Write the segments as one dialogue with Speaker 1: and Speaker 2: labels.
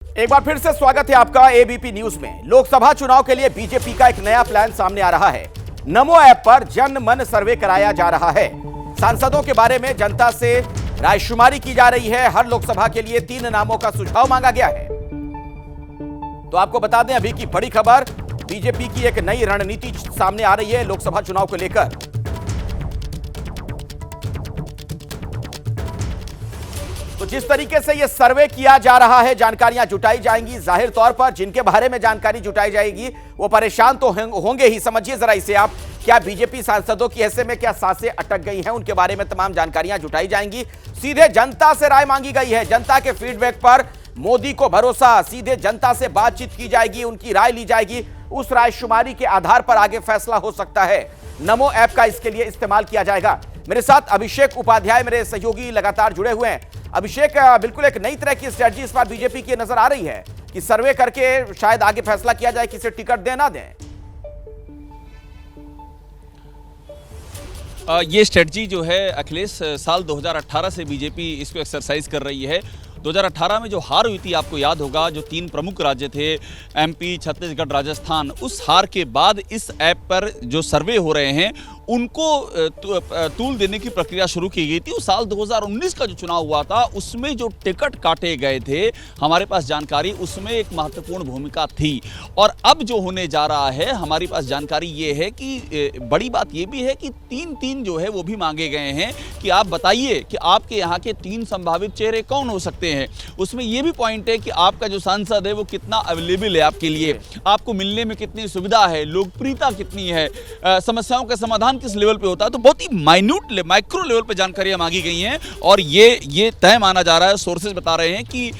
Speaker 1: एक बार फिर से स्वागत है आपका एबीपी न्यूज में। लोकसभा चुनाव के लिए बीजेपी का एक नया प्लान सामने आ रहा है। नमो ऐप पर जन मन सर्वे कराया जा रहा है। सांसदों के बारे में जनता से रायशुमारी की जा रही है। हर लोकसभा के लिए 3 नामों का सुझाव मांगा गया है। तो आपको बता दें अभी की बड़ी खबर, बीजेपी की एक नई रणनीति सामने आ रही है लोकसभा चुनाव को लेकर। तो जिस तरीके से यह सर्वे किया जा रहा है, जानकारियां जुटाई जाएंगी। जाहिर तौर पर जिनके बारे में जानकारी जुटाई जाएगी वो परेशान तो होंगे ही। समझिए जरा इसे आप, क्या बीजेपी सांसदों की ऐसे में क्या सांसें अटक गई हैं, उनके बारे में तमाम जानकारियां जुटाई जाएंगी। सीधे जनता से राय मांगी गई है। जनता के फीडबैक पर मोदी को भरोसा। सीधे जनता से बातचीत की जाएगी, उनकी राय ली जाएगी। उस रायशुमारी के आधार पर आगे फैसला हो सकता है। नमो ऐप का इसके लिए इस्तेमाल किया जाएगा। मेरे साथ अभिषेक उपाध्याय मेरे सहयोगी लगातार जुड़े हुए हैं। अभिषेक, बिल्कुल एक नई तरह की स्ट्रेटजी इस बार बीजेपी की नजर आ रही है कि सर्वे करके शायद आगे फैसला किया जाए किसे टिकट दें ना दें।
Speaker 2: ये स्ट्रेटजी जो है अखिलेश, साल 2018 से बीजेपी इसको एक्सरसाइज कर रही है। 2018 में जो हार हुई थी, आपको याद होगा, जो 3 प्रमुख राज्य थे, एमपी, छत्तीसगढ़, राजस्थान, उस हार के बाद इस ऐप पर जो सर्वे हो रहे हैं उनको तूल देने की प्रक्रिया शुरू की गई थी। उस साल 2019 का जो चुनाव हुआ था उसमें जो टिकट काटे गए थे, हमारे पास जानकारी उसमें एक महत्वपूर्ण भूमिका थी। और अब जो होने जा रहा है, हमारी पास जानकारी ये है कि बड़ी बात ये भी है कि 3 जो है वो भी मांगे गए हैं कि आप बताइए कि आपके यहाँ के 3 संभावित चेहरे कौन हो सकते हैं। उसमें ये भी पॉइंट है कि आपका जो सांसद है वो कितना अवेलेबल है आपके लिए, आपको मिलने में कितनी सुविधा है, लोकप्रियता कितनी है, समस्याओं का समाधान किस लेवल पे होता है। तो बहुत ही माइन्यूट माइक्रो लेवल पे जानकारियां मांगी गई हैं। और ये तय माना जा रहा है, सोर्सेज बता रहे हैं कि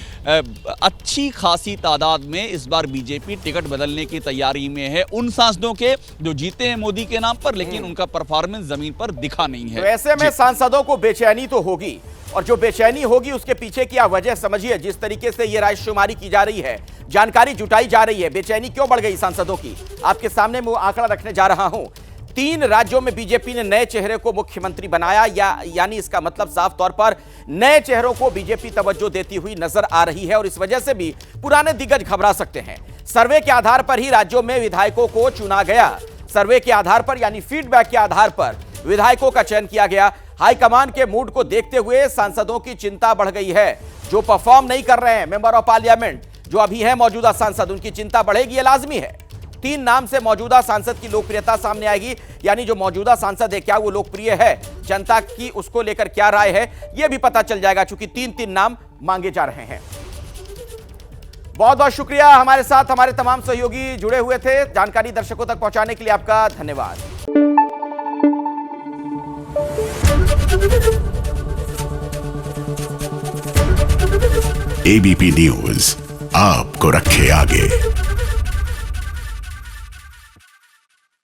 Speaker 2: अच्छी खासी तादाद में इस बार बीजेपी टिकट बदलने की तैयारी में है उन सांसदों के जो जीते हैं मोदी के नाम पर, लेकिन उनका परफॉर्मेंस जमीन पर दिखा नहीं है।
Speaker 1: तो ऐसे में सांसदों को बेचैनी तो होगी, और जो बेचैनी होगी उसके पीछे क्या वजह समझिए। जिस तरीके से ये रायशुमारी की जा रही है, जानकारी जुटाई जा रही है, बेचैनी क्यों बढ़ गई सांसदों की, आपके सामने मैं आंकड़ा रखने जा रहा हूं। 3 राज्यों में बीजेपी ने नए चेहरे को मुख्यमंत्री बनाया, यानी इसका मतलब साफ तौर पर नए चेहरों को बीजेपी तवज्जो देती हुई नजर आ रही है। और इस वजह से भी पुराने दिग्गज घबरा सकते हैं। सर्वे के आधार पर ही राज्यों में विधायकों को चुना गया। सर्वे के आधार पर यानी फीडबैक के आधार पर विधायकों का चयन किया गया। हाईकमान के मूड को देखते हुए सांसदों की चिंता बढ़ गई है। जो परफॉर्म नहीं कर रहे हैं मेंबर ऑफ पार्लियामेंट, जो अभी है मौजूदा सांसद, उनकी चिंता बढ़ेगी, ये लाजमी है। 3 नाम से मौजूदा सांसद की लोकप्रियता सामने आएगी, यानी जो मौजूदा सांसद है क्या वो लोकप्रिय है, जनता की उसको लेकर क्या राय है, यह भी पता चल जाएगा, चूंकि 3 नाम मांगे जा रहे हैं। बहुत बहुत शुक्रिया, हमारे साथ हमारे तमाम सहयोगी जुड़े हुए थे। जानकारी दर्शकों तक पहुंचाने के लिए आपका धन्यवाद।
Speaker 3: एबीपी न्यूज आपको रखे आगे।